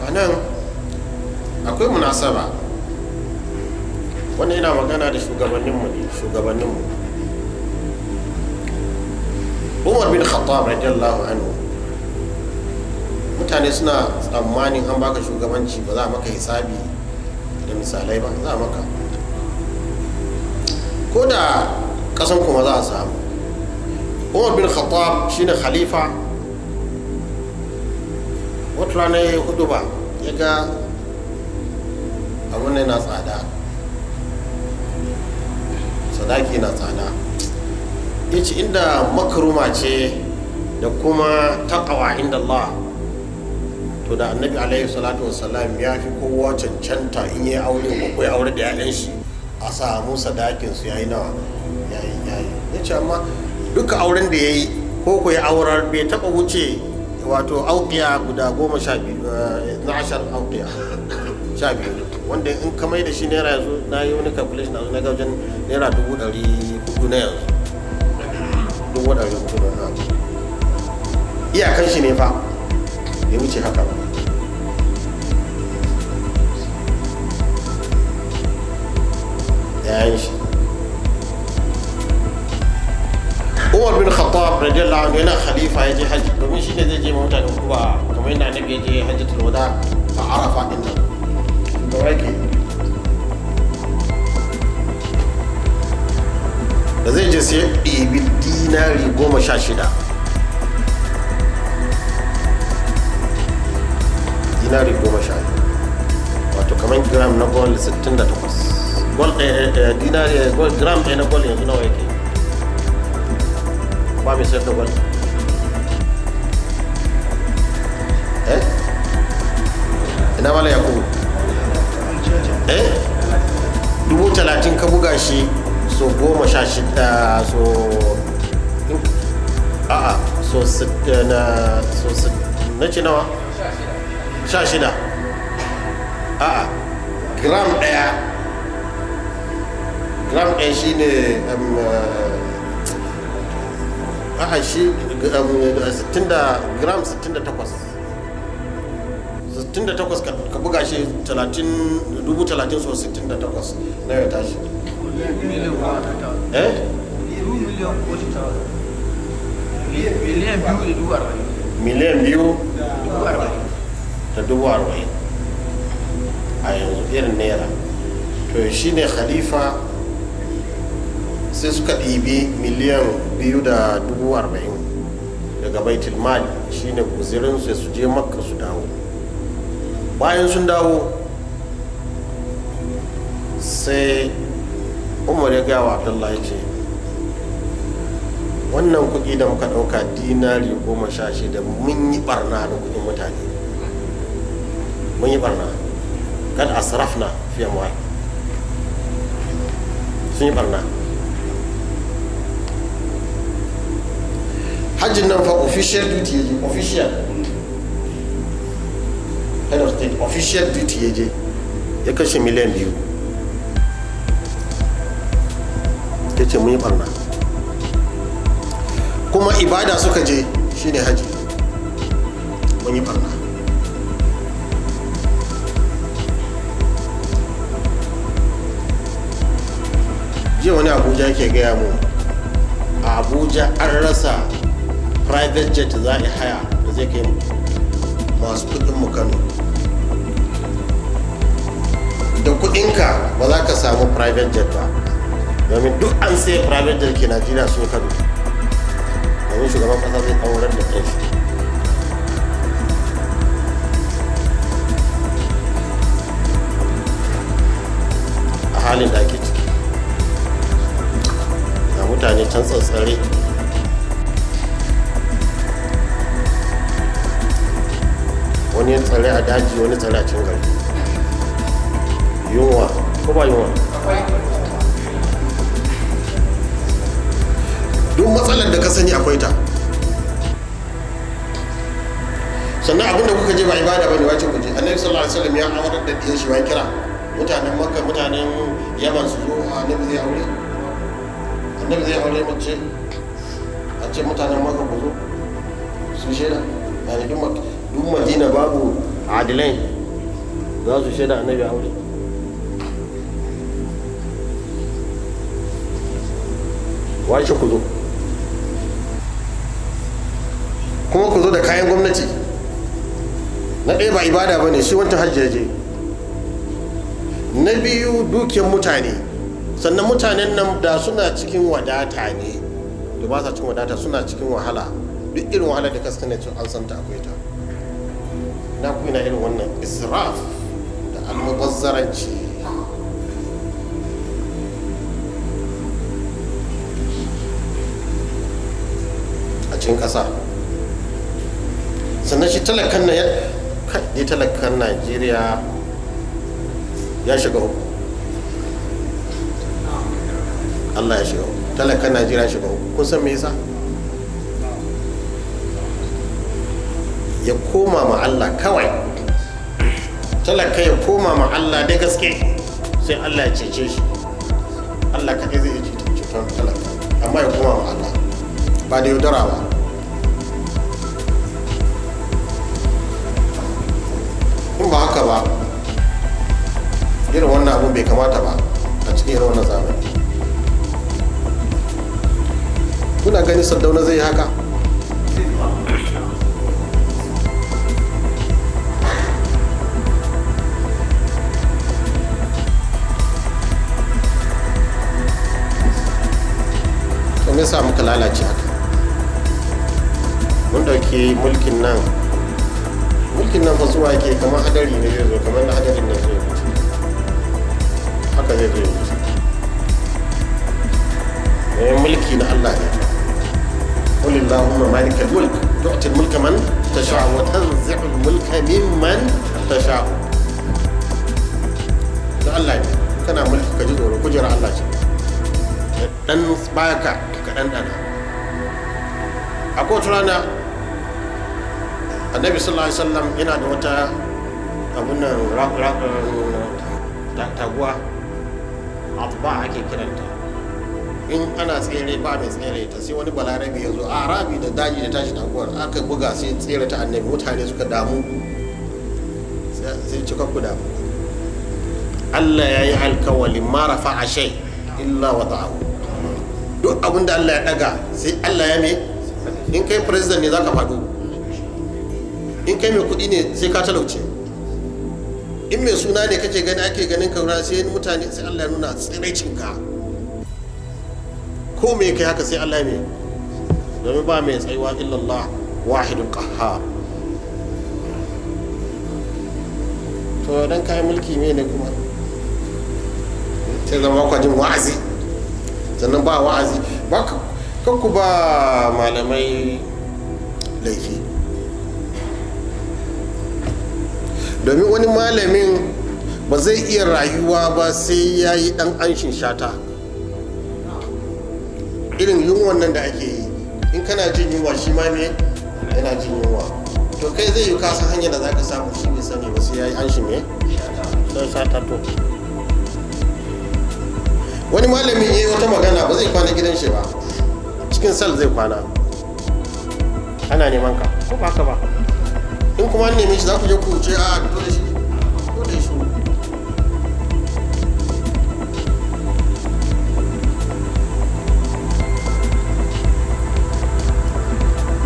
a nan akwai munasaba, wannan yana magana da shugabanninmu. Umar bin Khattab radiyallahu anhu, mutane suna tsammanin an baka shugabanci ba za a maka hisabi da misalai ba, za a maka ko da kasan kuma za a samu. Umar bin Khattab shine khalifa. Wata rana ya hudu ba, ya ga abun ne na tsada, sadaki na tsada. Ya ce inda makaruma ce da kuma taqwa inda Allah, to da annabi alaihi salatu wassalam ya fi kowa cancanta in yi aure ko ya aure da 'ya'yan shi a samu sadakin su yayi nawa, yayi. Ya ce amma duka auren da ya yi ko ya aurar bai taba wuce wato auqiya guda 12 na 10 auqiya 12, wanda in ka mai da shi naira yanzu, na yi wani calculation na ga wajen naira 400 na yanzu, 400 na iyakan shi ne fa bai wuce haka ba. yayin shi Umar bin Khattab radiyallahu anhu yana khalifa, ya je hajji, domin shi ne zai je mutane kuma kamar yadda annabi ya je hajjatul wada a Arafa din nan da wake, da zai je sai ɗibi dinari 16, dinari 16, wato kamar gram na gold 68. Dinari gram ɗaya na gold yanzu nawa yake? Ba mai sayar da gold. Ina mala ya kuma 30,000 ka buga shi so 16, so na ce nawa? 16. Gram ɗaya shi ne shi gram 68 ka buga shi 30,000 so 68 na ya tashi miliyan 2,40,000 a yanzu irin naira. To shi ne khalifa, sai suka ɗibi miliyan 2,40,000 daga baitul mal, shi ne guzirinsu su je makka su dawo. Bayan sun dawo sai umar ya gaya wa abdullahi, ya ce wannan kuɗi da muka ɗauka dinari 16 mun yi barna da kuɗin mutane, mun yi barna, kad asrafna fi amwal, sun yi barna. hajjin nan fa official duty yaje, official head of state official duty yaje, ya kashe miliyan 2. ya ce mun yi barna, kuma ibada suka je shine haji, mun yi barna. jiya wani abuja yake gaya mu, a abuja an rasa private jet za a haya da zai kai masu kudin mu Kano. Da kudinka ba za ka samu private jet ba, domin duk an sai private jet ke Najeriya sun Kano, domin shugaban kasa zai aurar da kai shi. A halin da ake ciki ga mutane can tsatsare, wani ya tsare a daji, wani tsare a cin gari. Yunwa ko ba yunwa? duk matsalar da ka sani akwai ta. Sannan abinda kuka je ba ibada bane, wace ku je. Annabi sallallahu alaihi wasallam ya aurar da diyan shi, ba kira mutanen Makka, mutanen Yaman su zo, annabi zai aure, annabi zai aure mace, a ce mutanen Makka ku zo su shaida. Yani duk Madina babu adilai za su shaida annabi aure? washe ku zo kuma ku zo da kayan gwamnati. Na ɗaya ba ibada ba ne, shi wancan hajji ya je. Na biyu dukiyar mutane, sannan mutanen nan da suna cikin wadata ne da ba sa cikin wadata suna cikin wahala, duk irin wahala da kaskane an santa akwai ta. Na ku ina irin wannan israf da almubazzaranci. A cikin ƙasa, sannan shi talakan na ya talakan Najeriya ya shiga uku. Allah ya shiga uku, talakan Najeriya ya shiga uku. Kun san me yasa? Ya koma ma Allah kawai, talaka ya koma ma Allah da gaske, sai Allah ya cece shi. Allah kaɗai zai yi ceton talaka, amma ya koma ma Allah ba da yaudara ba. In ba haka ba, irin wannan abun bai kamata ba a cikin irin wannan zamani. Kuna gani Sardauna zai yi haka? To me yasa muka lalace haka? Mun dauki mulkin nan fa zuwa yake kamar hadari ne zai zo, kamar na hadarin nan zai wuce, haka zai zo wuce. Mulki na Allah ne. قل اللهم مالك الملك تؤتي الملك من تشاء وتنزع الملك ممن تشاء. da Allah ne, kana mulki ka ji tsoro, kujera Allah ce. Dan baka ka dan dana. Akwai wata rana Annabi sallallahu alaihi wasallam yana da wata abun nan taguwa atba ake kiranta. In ana tsere ba mai tsere ta, sai wani balarabi ya zo a arabi da daji da tashi taguwar aka buga sai tsere ta Annabi, mutane suka damu sai cika ku damu. Allah ya yi alkawali ma rafa'a shay illa wada'ahu. Duk abin da Allah ya daga sai Allah ya me, in kai president ne zaka faɗo, in kai mai kuɗi ne sai ka talauce, in mai suna ne kake gani ake ganin ka sai mutane sai Allah ya nuna tsiraicin ka. Ko me kai haka sai Allah ya me, domin ba mai tsayuwa illallah wahidul qahhar. To dan kai mulki me ne kuma sai zama kwajin wa'azi, sannan ba wa'azi ba kanku ba malamai laifi, domin wani malamin ba zai iya rayuwa ba sai ya yi dan anshin shata. Irin yunwan nan da ake yi, in kana jin yunwa shi ma ne yana jin yunwa, to kai zai yi kasa hanyar da za ka samu, shi bai sani ba sai ya yi anshin ne sai shata. To wani malamin ya yi wata magana, ba zai kwana gidan shi ba, cikin sal zai kwana, ana neman ka ko ba ka ba. In kuma an neme shi za ku je ku ce a fito da shi, fito da shi.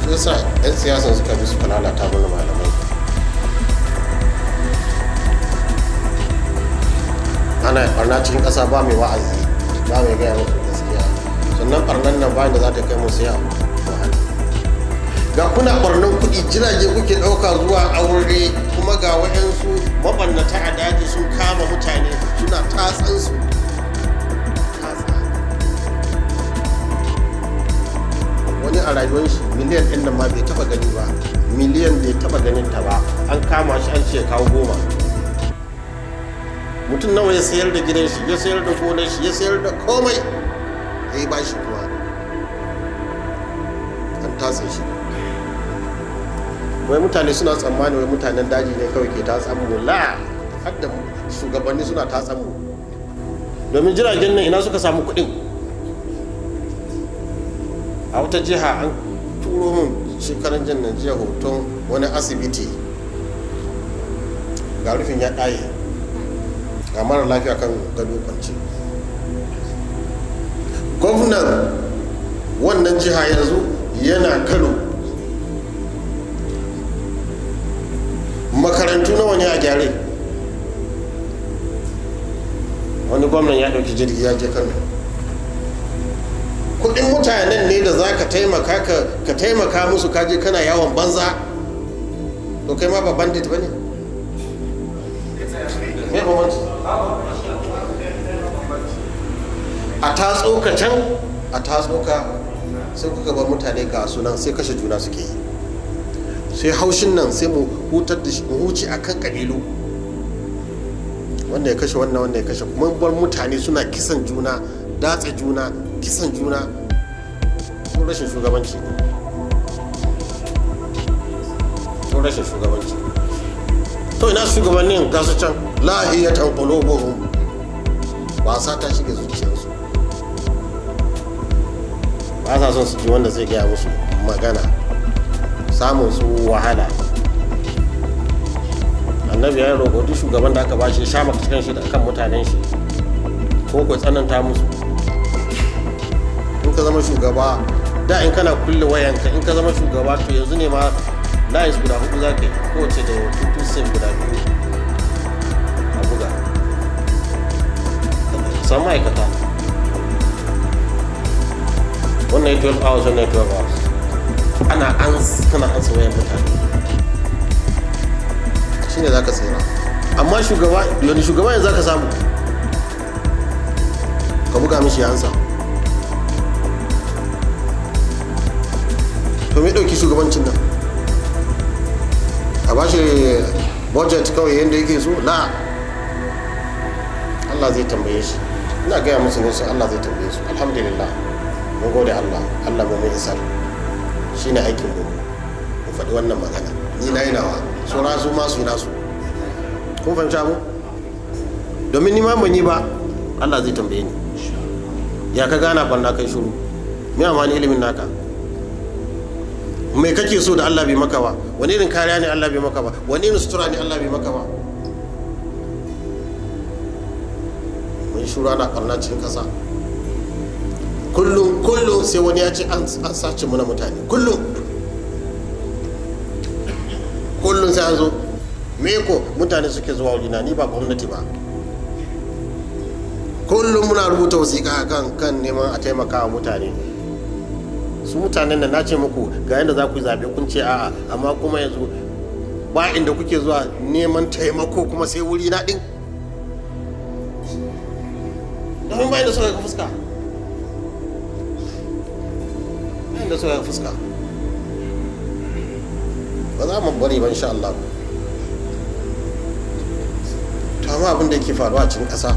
Shi yasa 'yan siyasan suka bi suka lalata mana malamai. Ana barna cikin ƙasa, ba mai wa'azi, ba mai gaya musu gaskiya, sannan barnan nan bayan da za ta kai musu yawa wahala. Ga kuna barnan kuɗi, jirage kuke ɗauka zuwa aure, kuma ga waɗansu mabannata a daji sun kama mutane suna tatsansu. Wani a rayuwar shi miliyan ɗin nan ma bai taɓa gani ba, miliyan bai taɓa ganin ta ba, an kama shi an ce kawo 10. Mutum nawa ya sayar da gidan shi, ya sayar da gonar shi, ya sayar da komai, ya yi bashi kuma an tatse shi. Wai mutane suna tsammani wai mutanen daji ne kawai ke tatsan mu, la, hadda shugabanni suna tatsan mu, domin jiragen nan ina suka samu kuɗin. A wata jiha an turo min shekaran jiya hoton wani asibiti ga rufin ya ɗaye, ga mara lafiya kan gado kwanci. Gwamnan wannan jiha yanzu yana Kano. Makarantu nawa ne a gyare? Wani gwamnan ya ɗauki jirgi ya je Kano. Kudin mutanen ne da za ka taimaka musu, kaje kana yawon banza, to kai ma ba bandit ba ne? Me bambanci? A tatso ka can, a tatso ka, sai kuka bar mutane ga sunan sai kashe juna suke yi, sai haushin nan sai mu hutar da shi, mu huce a kan kabilu, wanda ya kashe wannan, wanda ya kashe, kuma bar mutane suna kisan juna, datse juna, kisan juna. Ko rashin shugabanci ne, ko rashin shugabanci. To ina shugabannin ga su can lahiyatan qulubuhum, ba sa ta shige zuciyarsu, ba sa son su ji wanda zai gaya musu magana, samun su wahala. Annabi ya roƙo duk shugaban da aka ba shi sha maka cikin shi da kan mutanen shi, ko ku tsananta musu. In ka zama shugaba da, in kana kulle wayanka, in ka zama shugaba to yanzu ne ma lines guda 4 za ka yi, kowace da 2 sim guda 2 a buga, san ma'aikata, wannan ya 12 hours, wannan ya 12 hours, kana ansa wayan mutane, shi ne za ka tsira. Amma shugaba, yanzu shugaba yanzu za ka samu ka buga mishi ya ansa. To me ɗauki shugabancin nan? A ba shi budget kawai yadda yake so? La, Allah zai tambaye shi. Ina gaya musu ne, Allah zai tambaye su. Alhamdulillah, mun gode Allah, Allah mu mai isar. Shi ne aikin mu faɗi wannan magana. Ni na yi nawa, so su ma su yi nasu. Kun fahimta mu? Domin ni ma ban yi ba, Allah zai tambaye ni. Ya ka gana ɓanna kai shuru? Me amfani ilimin naka? Mai kake so da Allah bai maka ba? Wani irin kariya ne Allah bai maka ba? Wani irin sutura ne Allah bai maka ba? Mun shura na karna cikin kasa, kullum sai wani ya ce an sace muna mutane, kullum sai an zo. Me ko mutane suke zuwa wajena, ni ba gwamnati ba. Kullum muna rubuta wasiƙa kan neman a taimaka wa mutane. Su mutanen da na ce muku ga yadda za ku yi zaɓe, kun ce a'a, amma kuma yanzu ba inda kuke zuwa neman taimako, kuma sai wuri na ɗin, domin bayan da suka ga fuska, bayan da suka ga fuska, ba za mu bari ba insha Allah. To amma abin da yake faruwa a cikin ƙasa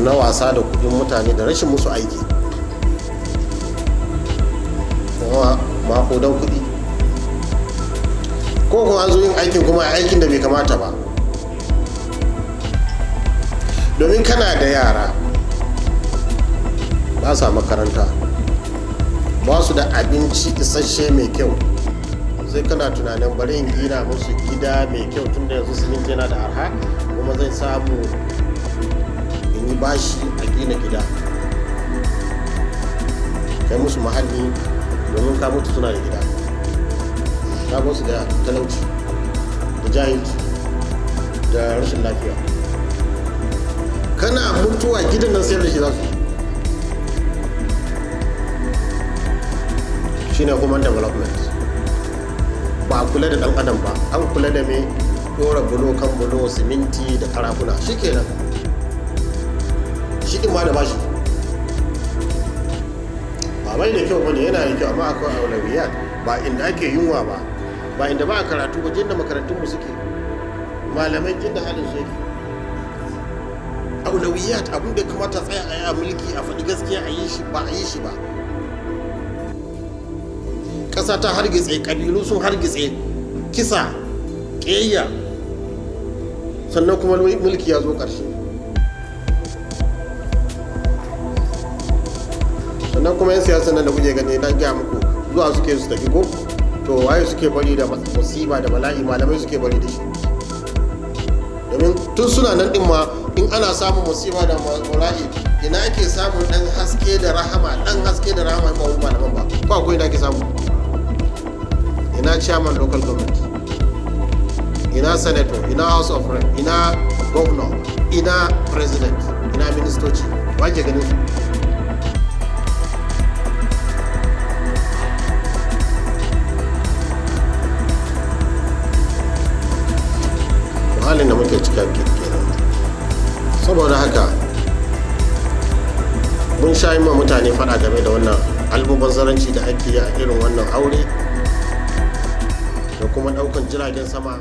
na wasa da kudin mutane da rashin musu aiki, kuma makodan kudi, ko kuma an zo yin aikin kuma aikin da bai kamata ba. Domin kana da yara ba sa makaranta, ba su da abinci isasshe mai kyau, sai kana tunanin bari in gina musu gida mai kyau tun da yanzu siminti yana da arha, kuma zai samu yi bashi a gina gida, kai musu mahalli, domin ka mutu suna da gida, ka ba su da talauci da jahilci da rashin lafiya. Kana mutuwa gidan nan sayar da shi za su yi. Shi ne human development. Ba a kula da ɗan adam ba, an kula da mai ɗora bulo kan bulo, siminti da karafuna, shi kenan. Shi ɗin ma da bashi ba mai da kyau bane, yana da kyau, amma akwai aulawiyat. Ba inda ake yunwa ba, ba inda ba a karatu ba, jinda makarantunmu suke, malamai jinda halin su yake. Aulawiyat, abin da kamata tsaya a yi a mulki, a faɗi gaskiya a yi shi, ba a yi shi ba. Ƙasa ta hargitse, ƙabilu sun hargitse, kisa, ƙiyayya, sannan kuma mulki ya zo ƙarshe. Sannan kuma 'yan siyasa nan da kuke gani na gaya muku zuwa suke su tafi ko to waye suke bari da musiba da bala'i? Malamai suke bari da shi. Domin tun suna nan din ma in ana samun musiba da bala'i, ina ake samun dan haske da rahama in ba malaman ba? Ko akwai da ake samu? Ina chairman local government, ina senator, ina house of rep, ina governor, ina president, ina ministoci? Wa ke ganin su? Halin da muke cika kenan. Saboda haka mun sha ma mutane fada game da wannan almubazzaranci da ake yi a irin wannan aure da kuma daukan jiragen sama